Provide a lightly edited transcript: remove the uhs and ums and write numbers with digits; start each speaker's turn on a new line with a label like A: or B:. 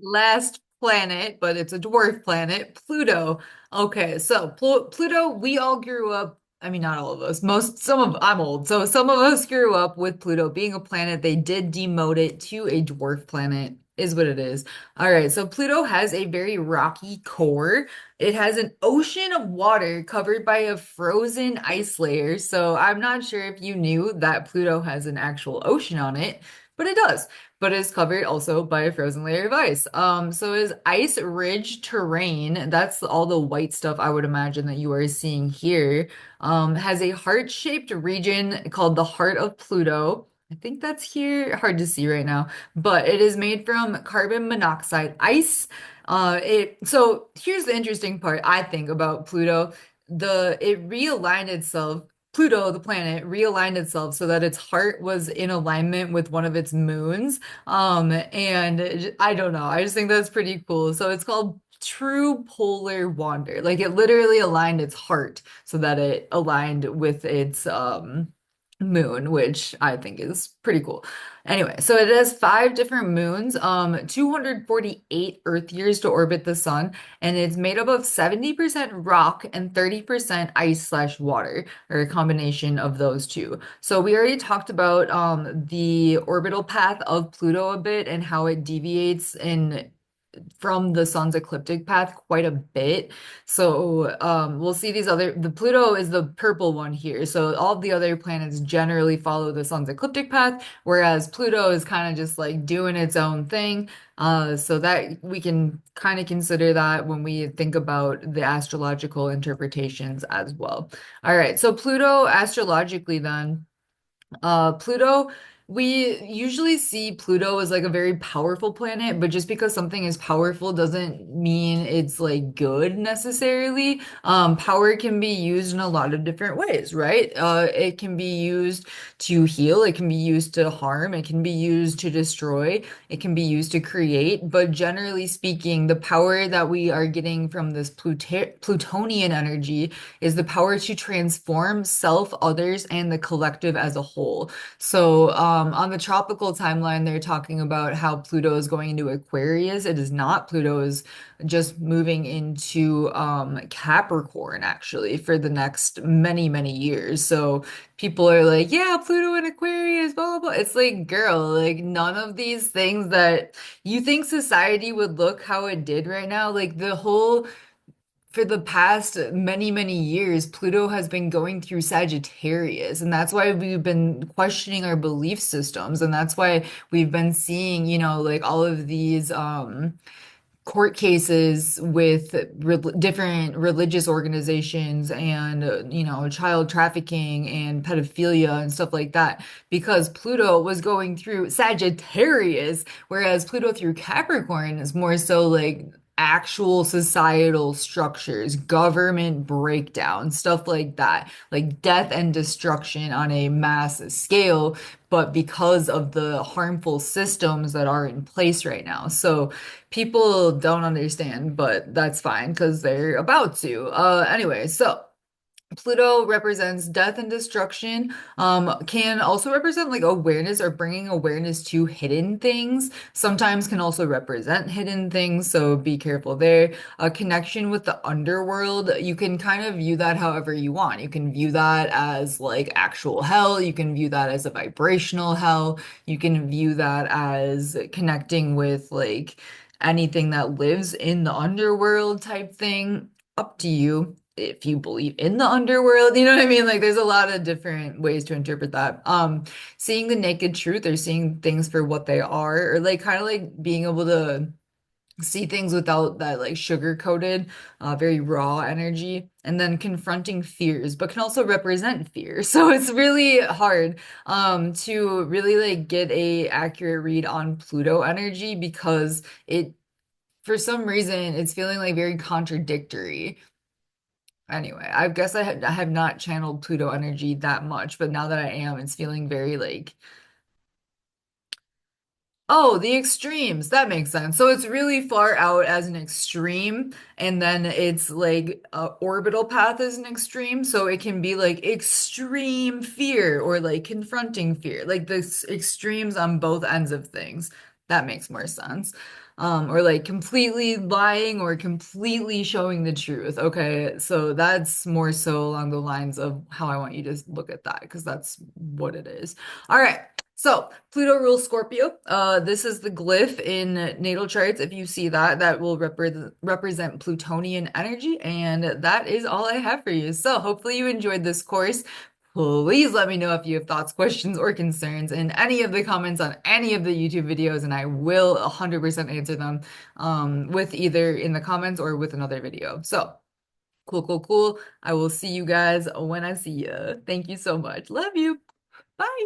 A: Last planet, but it's a dwarf planet, Pluto. Okay, so Pluto, we all grew up, I mean, not all of us, I'm old, so some of us grew up with Pluto being a planet. They did demote it to a dwarf planet, is what it is. All right, so Pluto has a very rocky core. It has an ocean of water covered by a frozen ice layer. So I'm not sure if you knew that Pluto has an actual ocean on it, but it does, but is covered also by a frozen layer of ice. So is ice ridge terrain, that's all the white stuff I would imagine that you are seeing here, has a heart-shaped region called the heart of Pluto. I think that's here, hard to see right now, but it is made from carbon monoxide ice. So here's the interesting part, I think, about Pluto. It realigned itself. Pluto, the planet, realigned itself so that its heart was in alignment with one of its moons. And I don't know. I just think that's pretty cool. So it's called True Polar Wander. Like it literally aligned its heart so that it aligned with its moon, which I think is pretty cool. Anyway, so it has five different moons, 248 Earth years to orbit the sun, and it's made up of 70% rock and 30% ice slash water, or a combination of those two. So we already talked about the orbital path of Pluto a bit and how it deviates in from the sun's ecliptic path quite a bit. So we'll see the Pluto is the purple one here. So all of the other planets generally follow the sun's ecliptic path, whereas Pluto is kind of just like doing its own thing. So that we can kind of consider that when we think about the astrological interpretations as well. All right, so Pluto astrologically then. Pluto, we usually see Pluto as like a very powerful planet, but just because something is powerful doesn't mean it's like good necessarily. Power can be used in a lot of different ways, right? It can be used to heal, it can be used to harm, it can be used to destroy, it can be used to create, but generally speaking, the power that we are getting from this Plutonian energy is the power to transform self, others, and the collective as a whole. So, on the tropical timeline, they're talking about how Pluto is going into Aquarius. It is not. Pluto is just moving into Capricorn, actually, for the next many, many years. So, people are like, yeah, Pluto and Aquarius, blah, blah, blah. It's like, girl, like, none of these things that you think society would look how it did right now, like, for the past many, many years, Pluto has been going through Sagittarius, and that's why we've been questioning our belief systems, and that's why we've been seeing, like all of these court cases with different religious organizations and child trafficking and pedophilia and stuff like that because Pluto was going through Sagittarius, whereas Pluto through Capricorn is more so like actual societal structures, government breakdown, stuff like that, like death and destruction on a mass scale, but because of the harmful systems that are in place right now. So people don't understand, but that's fine because they're about to. Anyway, so Pluto represents death and destruction, can also represent like awareness or bringing awareness to hidden things. Sometimes can also represent hidden things, so be careful there. A connection with the underworld, you can kind of view that however you want. You can view that as like actual hell. You can view that as a vibrational hell. You can view that as connecting with like anything that lives in the underworld type thing. Up to you if you believe in the underworld, you know what I mean? Like there's a lot of different ways to interpret that. Seeing the naked truth or seeing things for what they are, or like kind of like being able to see things without that like sugar-coated, very raw energy, and then confronting fears, but can also represent fear. So it's really hard to really like get a accurate read on Pluto energy because it for some reason it's feeling like very contradictory. Anyway, I guess I have not channeled Pluto energy that much, but now that I am, it's feeling very like, oh, the extremes. That makes sense. So it's really far out as an extreme, and then it's like orbital path is an extreme. So it can be like extreme fear or like confronting fear, like the extremes on both ends of things. That makes more sense. Or like completely lying or completely showing the truth. Okay, so that's more so along the lines of how I want you to look at that, because that's what it is. All right. So Pluto rules Scorpio. This is the glyph in natal charts. If you see that, that will represent Plutonian energy, and that is all I have for you. So hopefully you enjoyed this course. Please let me know if you have thoughts, questions, or concerns in any of the comments on any of the YouTube videos, and I will 100% answer them with either in the comments or with another video. So, cool, cool, cool. I will see you guys when I see you. Thank you so much. Love you. Bye.